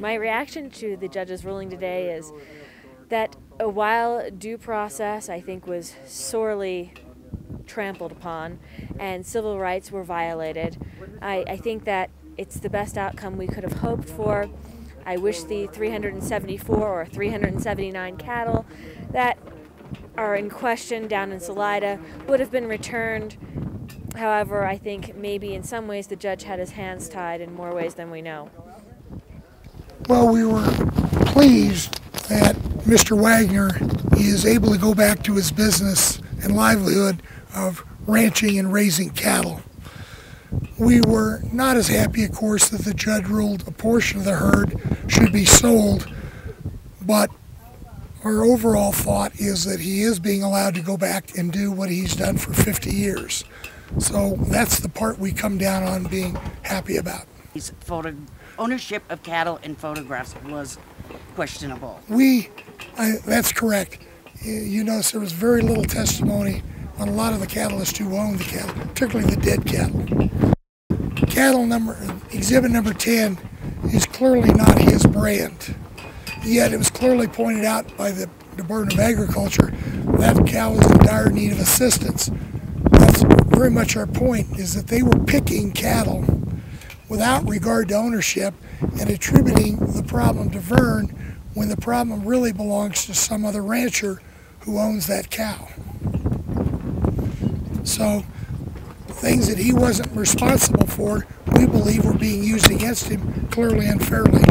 My reaction to the judge's ruling today is that while due process, I think, was sorely trampled upon and civil rights were violated, I think that it's the best outcome we could have hoped for. I wish the 374 or 379 cattle that are in question down in Salida would have been returned. However, I think maybe in some ways the judge had his hands tied in more ways than we know. Well, we were pleased that Mr. Wagner is able to go back to his business and livelihood of ranching and raising cattle. We were not as happy, of course, that the judge ruled a portion of the herd should be sold, but our overall thought is that he is being allowed to go back and do what he's done for 50 years. So that's the part we come down on being happy about. His ownership of cattle and photographs was questionable. That's correct. You notice there was very little testimony on a lot of the cattleists who owned the cattle, particularly the dead cattle. Exhibit number 10 is clearly not his brand. Yet it was clearly pointed out by the Department of Agriculture that cow was in dire need of assistance. That's very much our point, is that they were picking cattle without regard to ownership and attributing the problem to Vern when the problem really belongs to some other rancher who owns that cow. So things that he wasn't responsible for, we believe, were being used against him clearly unfairly.